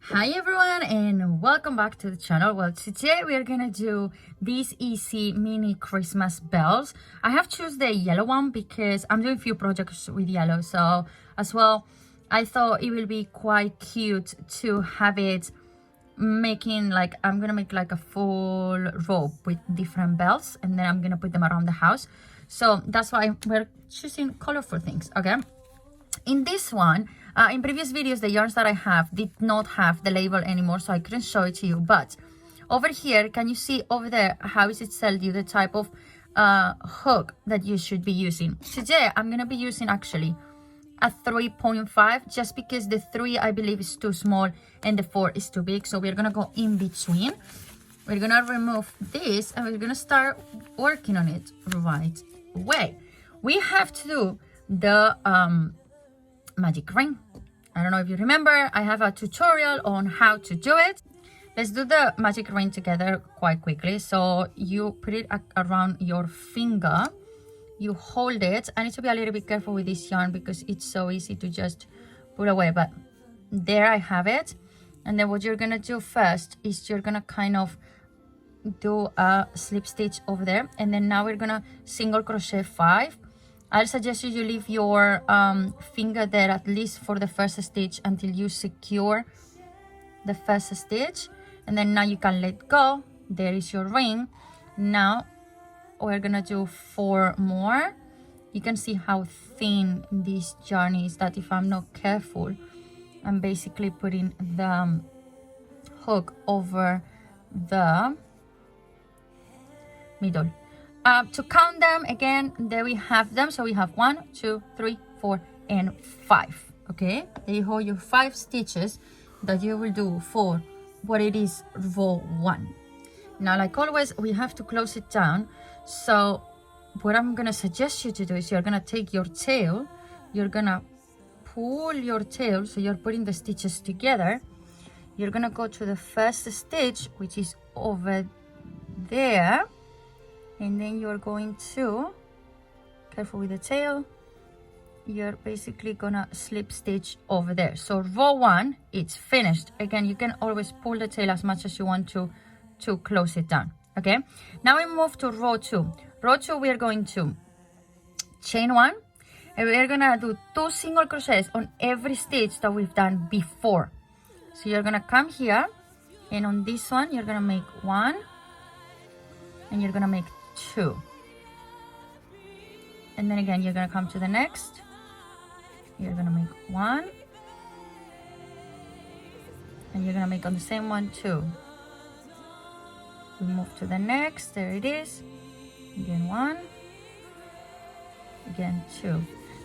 Hi everyone and welcome back to the channel. Well, today we are gonna do these easy mini Christmas bells. I have choose the yellow one because I'm doing a few projects with yellow, so as well I thought it will be quite cute to have it making like I'm gonna make like a full rope with different bells and then I'm gonna put them around the house. So that's why we're choosing colorful things. Okay, in this one, in previous videos, the yarns that I have did not have the label anymore, so I couldn't show it to you. But over here, can you see over there how is it tell you the type of hook that you should be using? Today, I'm going to be using actually a 3.5 just because the 3 I believe is too small and the 4 is too big. So we're going to go in between. We're going to remove this and we're going to start working on it right away. We have to do the magic ring. I don't know if you remember, I have a tutorial on how to do it. Let's do the magic ring together quite quickly. So you put it around your finger, you hold it. I need to be a little bit careful with this yarn because it's so easy to just put away, but there I have it. And then what you're gonna do first is you're gonna kind of do a slip stitch over there, and then now we're gonna single crochet 5. I'll suggest you leave your finger there at least for the first stitch until you secure the first stitch, and then now you can let go. There is your ring. Now we're gonna do 4 more. You can see how thin this yarn is, that if I'm not careful, I'm basically putting the hook over the middle. To count them again, there we have them. So we have 1, 2, 3, 4, and 5. Okay, there you hold your 5 stitches that you will do for what it is row 1. Now, like always, we have to close it down. So what I'm gonna suggest you to do is you're gonna take your tail, you're gonna pull your tail, so you're putting the stitches together. You're gonna go to the first stitch, which is over there, and then you're going to, careful with the tail, you're basically gonna slip stitch over there. So row 1, it's finished. Again, you can always pull the tail as much as you want to close it down. Okay, now we move to row 2. Row 2, we are going to chain 1, and we're gonna do 2 single crochets on every stitch that we've done before. So you're gonna come here, and on this one you're gonna make 1, and you're gonna make 2, and then again you're gonna come to the next, you're gonna make 1, and you're gonna make on the same one 2. We move to the next, there it is, again 1, again 2.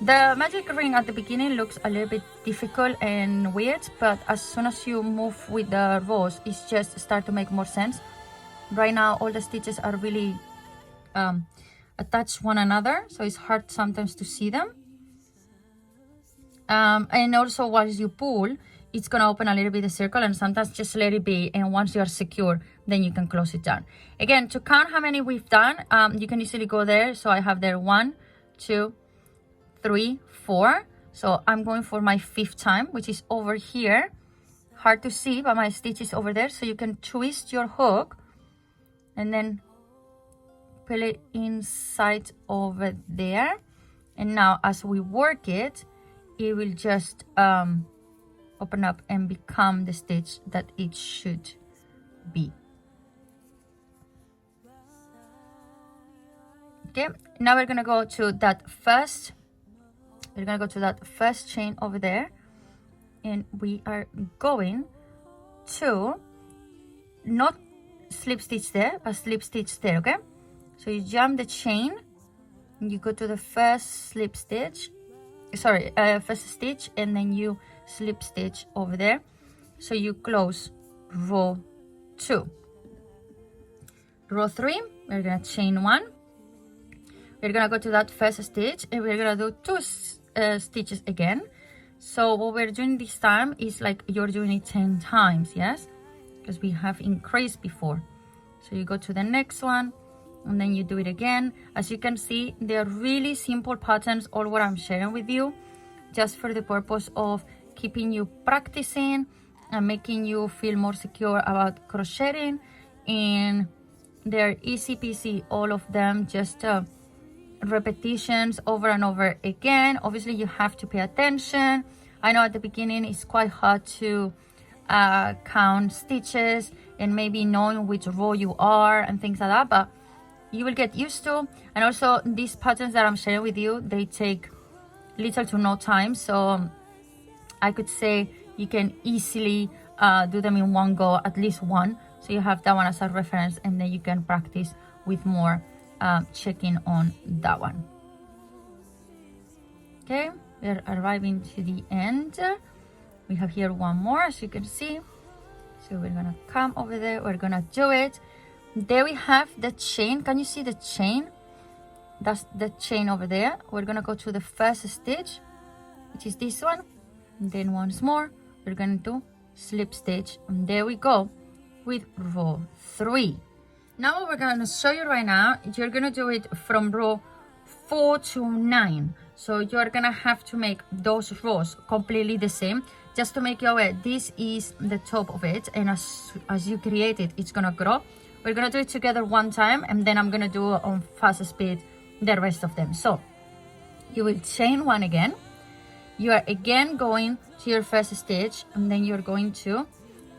The magic ring at the beginning looks a little bit difficult and weird, but as soon as you move with the rows, it's just start to make more sense. Right now all the stitches are really attach one another, so it's hard sometimes to see them, and also once you pull, it's gonna open a little bit the circle, and sometimes just let it be, and once you are secure, then you can close it down. Again, to count how many we've done, you can easily go there. So I have there 1, 2, 3, 4. So I'm going for my 5th time, which is over here. Hard to see, but my stitch is over there, so you can twist your hook and then pull it inside over there, and now as we work it, it will just open up and become the stitch that it should be. Okay, now we're gonna go to that first, chain over there, and we are going to not slip stitch there, but slip stitch there. Okay, so you jump the chain, and you go to the first slip stitch, first stitch, and then you slip stitch over there. So you close row 2. Row 3, we're gonna chain 1. We're gonna go to that first stitch, and we're gonna do 2 stitches again. So what we're doing this time is like you're doing it 10 times, yes, because we have increased before. So you go to the next one, and then you do it again. As you can see, they're really simple patterns, all what I'm sharing with you, just for the purpose of keeping you practicing and making you feel more secure about crocheting. And they're easy peasy, all of them, just repetitions over and over again. Obviously you have to pay attention. I know at the beginning it's quite hard to count stitches and maybe knowing which row you are and things like that, but you will get used to. And also these patterns that I'm sharing with you, they take little to no time, so I could say you can easily do them in one go, at least one, so you have that one as a reference, and then you can practice with more checking on that one. Okay, we're arriving to the end. We have here one more, as you can see. So we're gonna come over there, we're gonna do it. There we have the chain. Can you see the chain? That's the chain over there. We're gonna go to the first stitch, which is this one, and then once more we're gonna do slip stitch, and there we go with row 3. Now what we're gonna show you right now, you're gonna do it from row 4 to 9. So you're gonna have to make those rows completely the same. Just to make you aware, this is the top of it, and as you create it, it's gonna grow. We're gonna do it together one time, and then I'm gonna do on fast speed the rest of them. So you will chain one again. You are again going to your first stitch, and then you're going to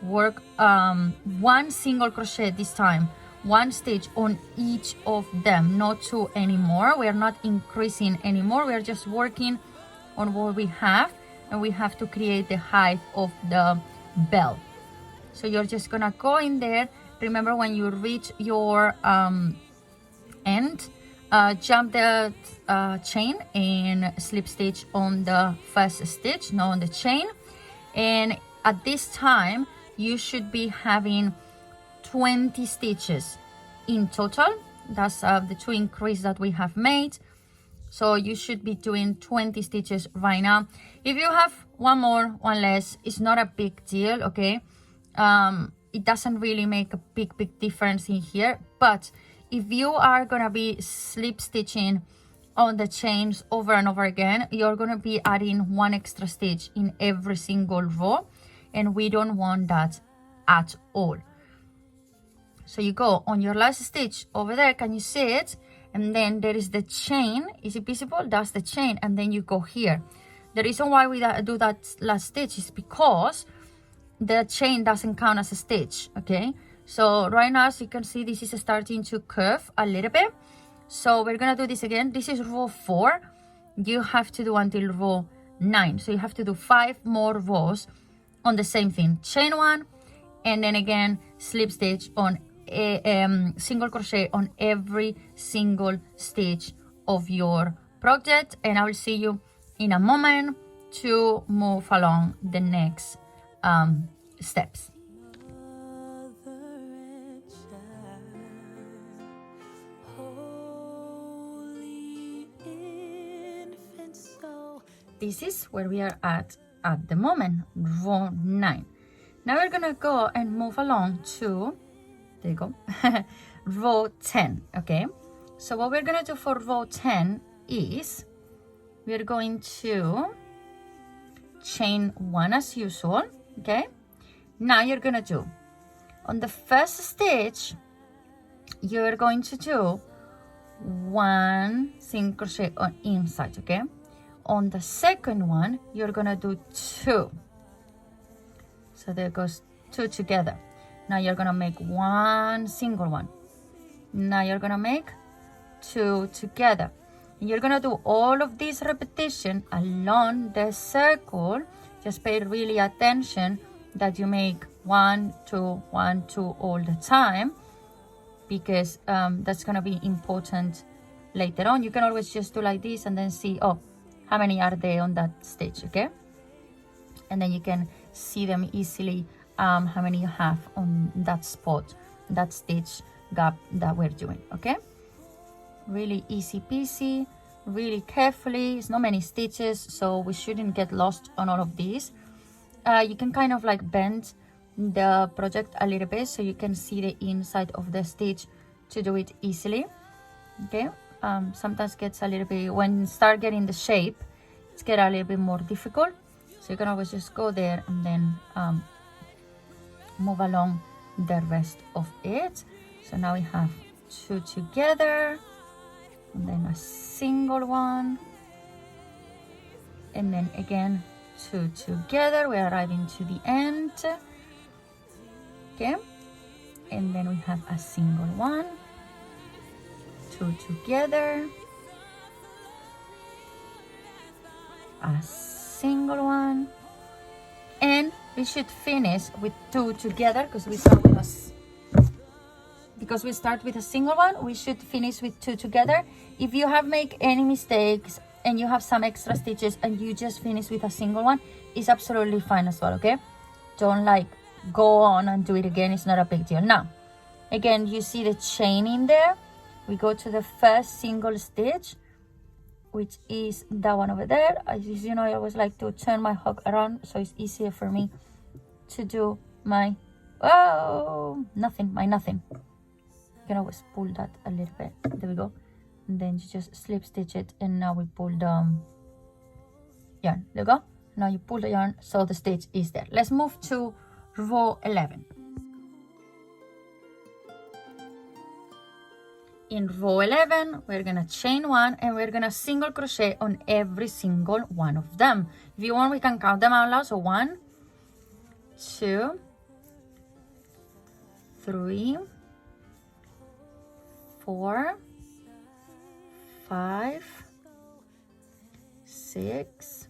work one single crochet this time, one stitch on each of them, not two anymore. We are not increasing anymore, we are just working on what we have, and we have to create the height of the bell. So you're just gonna go in there. Remember, when you reach your end, jump the chain and slip stitch on the first stitch, not on the chain. And at this time you should be having 20 stitches in total. That's the 2 increase that we have made. So you should be doing 20 stitches right now. If you have one more, one less, it's not a big deal, okay? It doesn't really make a big difference in here. But if you are gonna be slip stitching on the chains over and over again, you're gonna be adding 1 extra stitch in every single row, and we don't want that at all. So you go on your last stitch over there, can you see it? And then there is the chain. Is it visible? That's the chain. And then you go here. The reason why we do that last stitch is because the chain doesn't count as a stitch, okay? So right now, as you can see, this is starting to curve a little bit. So we're gonna do this again. This is row 4. You have to do until row 9. So you have to do 5 more rows on the same thing. Chain 1, and then again slip stitch on a single crochet on every single stitch of your project. And I will see you in a moment to move along the next steps. This is where we are at the moment, row 9. Now we're gonna go and move along to, there you go, row 10, okay? So what we're gonna do for row 10 is we're going to chain 1 as usual, okay? Now you're gonna do, on the first stitch, you're going to do 1 single crochet on inside, okay? On the second one, you're gonna do 2. So there goes 2 together. Now you're gonna make 1 single one. Now you're gonna make 2 together. And you're gonna do all of this repetition along the circle. Just pay really attention that you make 1, 2, 1, 2 all the time, because that's gonna be important later on. You can always just do like this and then see, oh, how many are there on that stitch, okay? And then you can see them easily, how many you have on that spot, that stitch gap that we're doing, okay? Really easy peasy, really carefully. It's not many stitches, so we shouldn't get lost on all of these. You can kind of like bend the project a little bit so you can see the inside of the stitch to do it easily, okay? Sometimes gets a little bit, when you start getting the shape, it's get a little bit more difficult. So you can always just go there and then move along the rest of it. So now we have 2 together, and then a single one, and then again 2 together. We're arriving to the end. Okay, and then we have a single one, 2 together, a single one, and we should finish with 2 together because we start with a single one. We should finish with 2 together. If you have made any mistakes and you have some extra stitches and you just finish with a single one, it's absolutely fine as well. Okay, don't like go on and do it again. It's not a big deal. Now again, you see the chain in there. We go to the first single stitch, which is that one over there. As you know, I always like to turn my hook around so it's easier for me to do my nothing. You can always pull that a little bit. There we go. And then you just slip stitch it, and now we pull the yarn. There we go. Now you pull the yarn so the stitch is there. Let's move to row 11. In row 11, we're gonna chain 1 and we're gonna single crochet on every single one of them. If you want, we can count them out loud. So 1, 2, 3, 4, 5, 6,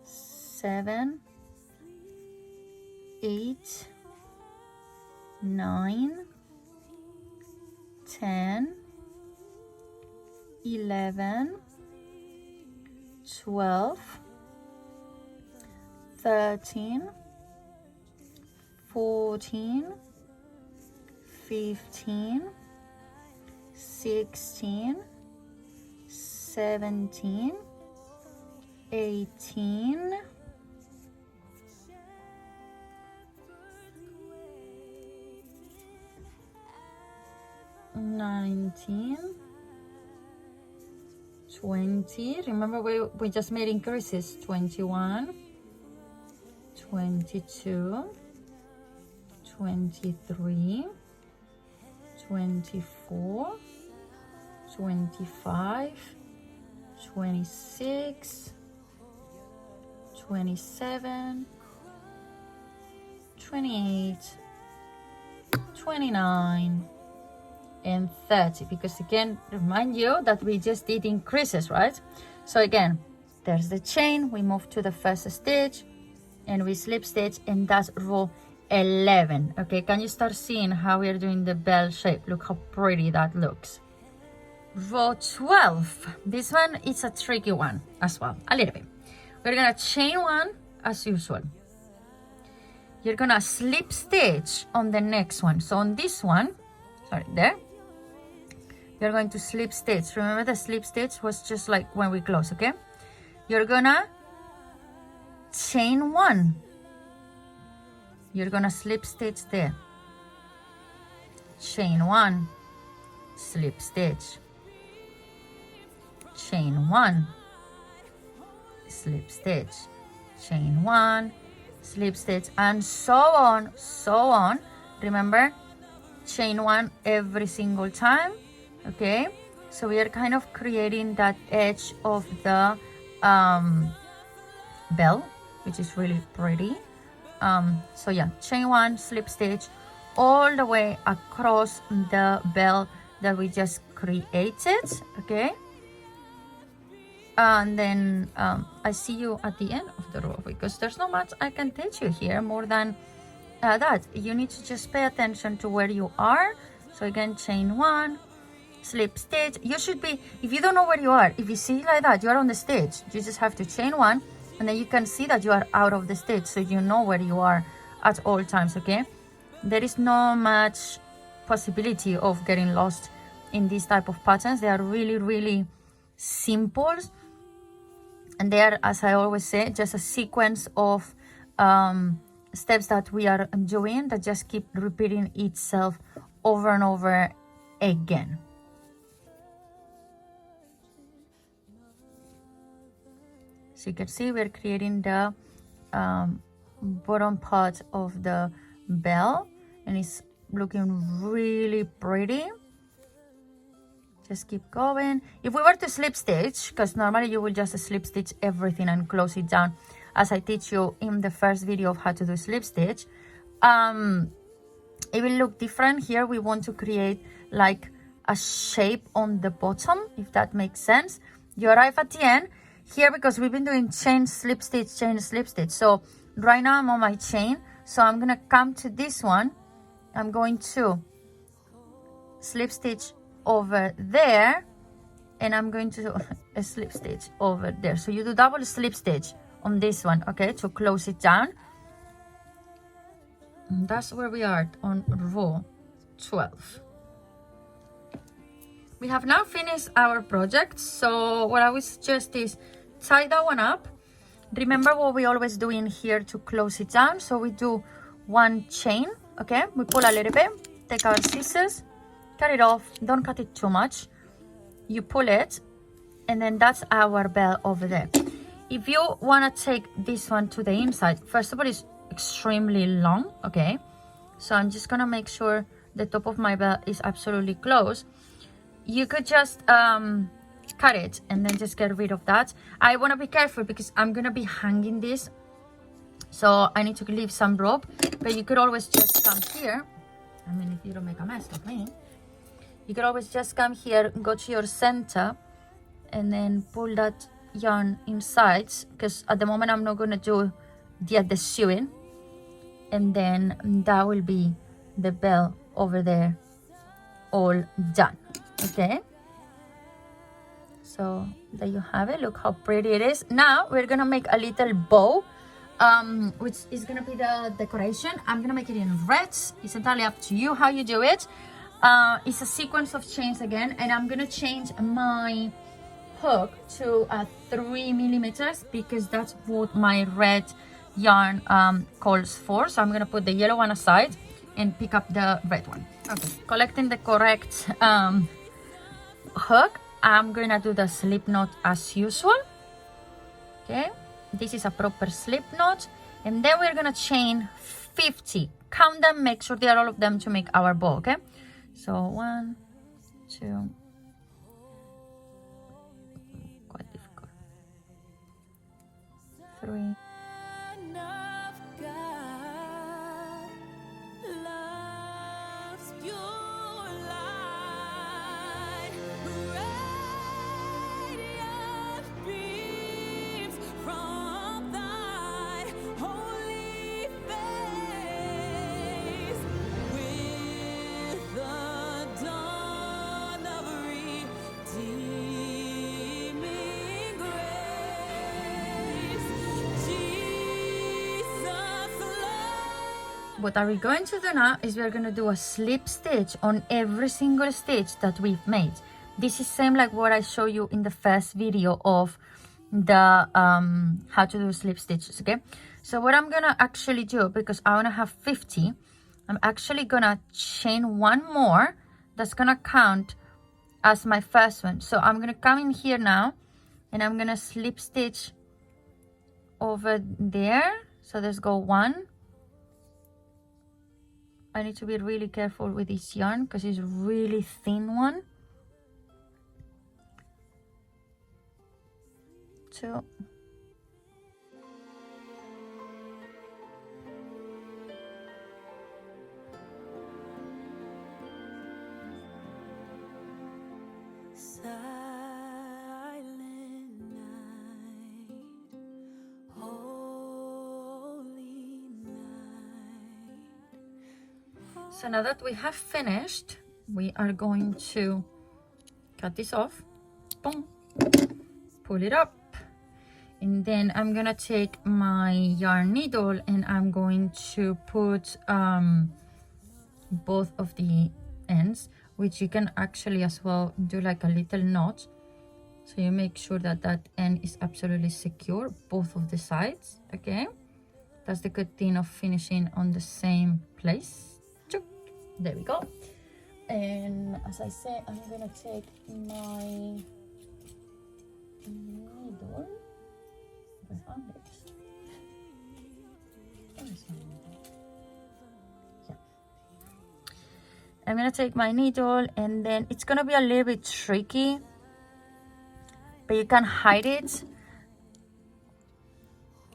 7, 8, 9, 10, 11, 12, 13, 14, 15, 16, 17, 18, 19, 20. Remember we just made increases. 21, 22, 23, 24, 25, 26, 27, 28, 29, and 30, because again, remind you that we just did increases, right? So again, there's the chain, we move to the first stitch and we slip stitch, and that's row 11. Okay, can you start seeing how we are doing the bell shape? Look how pretty that looks. Row 12, this one is a tricky one as well, a little bit. We're gonna chain 1 as usual. You're gonna slip stitch on the next one. So on this one, sorry, there, you're going to slip stitch. Remember, the slip stitch was just like when we close. Okay, you're gonna chain 1, you're gonna slip stitch there, chain 1, slip stitch, chain 1, slip stitch, chain 1, slip stitch, and so on. Remember, chain 1 every single time. Okay, so we are kind of creating that edge of the bell, which is really pretty. So yeah, chain 1, slip stitch all the way across the bell that we just created. Okay, and then I see you at the end of the row, because there's not much I can teach you here more than that. You need to just pay attention to where you are. So again, chain 1, slip stitch. You should be, if you don't know where you are, if you see it like that, you are on the stitch, you just have to chain 1, and then you can see that you are out of the stitch, so you know where you are at all times. Okay, there is no much possibility of getting lost in these type of patterns. They are really simple, and they are, as I always say, just a sequence of steps that we are doing that just keep repeating itself over and over again. So you can see we're creating the bottom part of the bell, and it's looking really pretty. Just keep going. If we were to slip stitch, because normally you will just slip stitch everything and close it down, as I teach you in the first video of how to do slip stitch, it will look different. Here we want to create like a shape on the bottom, if that makes sense. You arrive at the end here, because we've been doing chain, slip stitch, chain, slip stitch. So right now I'm on my chain, so I'm gonna come to this one. I'm going to slip stitch over there, and I'm going to do a slip stitch over there. So you do double slip stitch on this one, okay, to close it down. And that's where we are on row 12. We have now finished our project, so what I would suggest is tie that one up. Remember what we always do in here to close it down. So we do one chain, okay, we pull a little bit, take our scissors, cut it off, don't cut it too much, you pull it, and then that's our bell over there. If you want to take this one to the inside, first of all, it's extremely long, okay, so I'm just gonna make sure the top of my bell is absolutely closed. You could just cut it and then just get rid of that. I want to be careful because I'm gonna be hanging this, so I need to leave some rope, but you could always just come here. I mean, if you don't make a mess of me, you could always just come here, go to your center, and then pull that yarn inside, because at the moment I'm not gonna do the sewing, and then that will be the bell over there all done. Okay, so there you have it. Look how pretty it is. Now we're gonna make a little bow, which is gonna be the decoration. I'm gonna make it in red. It's entirely up to you how you do it. It's a sequence of chains again, and I'm gonna change my hook to 3 millimeters because that's what my red yarn calls for. So I'm gonna put the yellow one aside and pick up the red one. Okay, collecting the correct hook, I'm gonna do the slip knot as usual. Okay, this is a proper slip knot, and then we're gonna chain 50. Count them, make sure they are all of them to make our bow. Okay, so 1, 2, quite difficult, 3. What are we going to do now is we're going to do a slip stitch on every single stitch that we've made. This is same like what I showed you in the first video of the how to do slip stitches. Okay, so what I'm gonna actually do, because I want to have 50, I'm actually gonna chain one more that's gonna count as my first one. So I'm gonna come in here now, and I'm gonna slip stitch over there. So let's go 1. I need to be really careful with this yarn because it's a really thin one. 2. So now that we have finished, we are going to cut this off, boom, pull it up, and then I'm gonna take my yarn needle and I'm going to put both of the ends, which you can actually as well do like a little knot, so you make sure that that end is absolutely secure, both of the sides. Okay, that's the good thing of finishing on the same place. There we go. And as I said, I'm gonna take my needle. I found it. Yeah. I'm gonna take my needle, and then it's gonna be a little bit tricky, but you can hide it,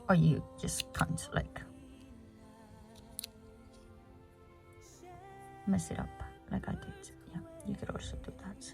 or you just can't, like, mess it up like I did. Yeah, you could also do that.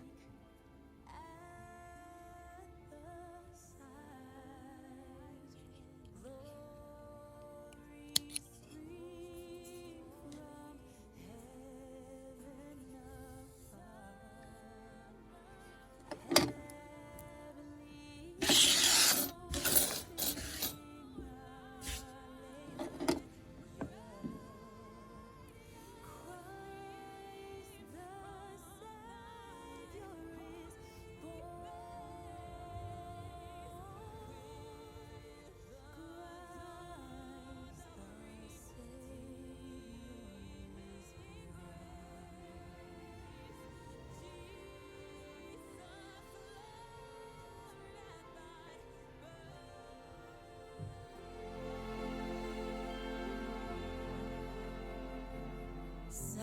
Silent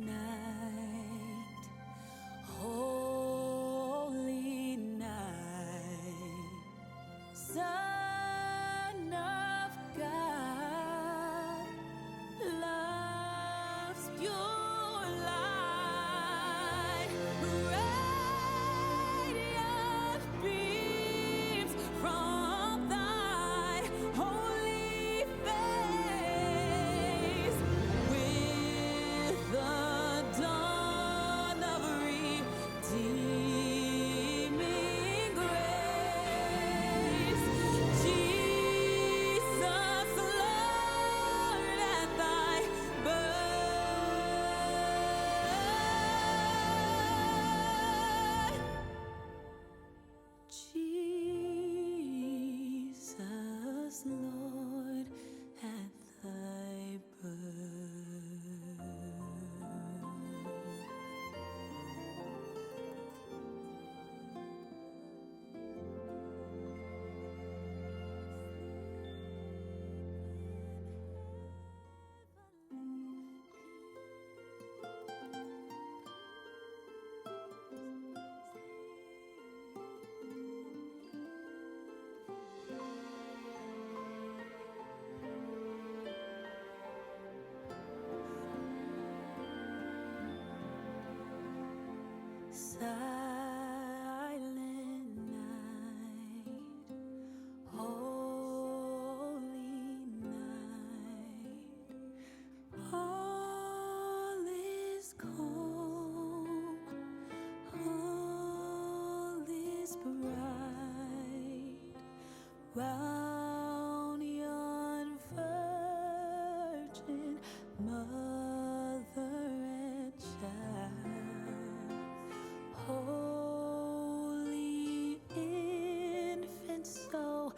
night, holy night, Son of God, love's pure light, radiant beams from thy holy face, with the dawn of redeeming grace. Jesus, Lord, at thy birth. Jesus, Lord, at thy birth. Silent night, holy night, all is calm, all is bright, round yon virgin mother and child. Holy infant, so